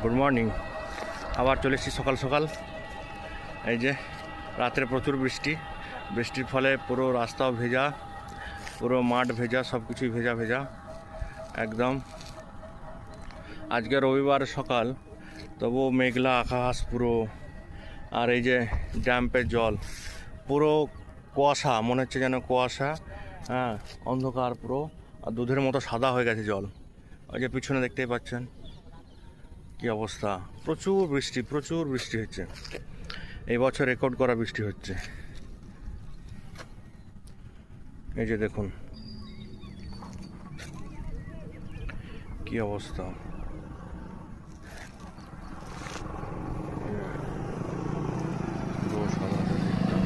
Good morning. আবার চলে এসেছি সকাল সকাল। এই যে রাত্রে প্রচুর বৃষ্টির ফলে পুরো রাস্তাও ভেজা, পুরো মাঠ ভেজা, সব কিছুই ভেজা ভেজা একদম। আজকে রবিবার সকাল, তবুও মেঘলা আকাশ পুরো। আর এই যে ড্যাম্পের জল পুরো কুয়াশা, মনে হচ্ছে যেন কুয়াশা, হ্যাঁ, অন্ধকার পুরো। আর দুধের মতো সাদা হয়ে গেছে জল। ওই যে পিছনে দেখতেই পাচ্ছেন কি অবস্থা। প্রচুর বৃষ্টি হচ্ছে এই বছর, রেকর্ড করা বৃষ্টি হচ্ছে। এই যে দেখুন কি অবস্থা। পুরো সাদা দিকটা।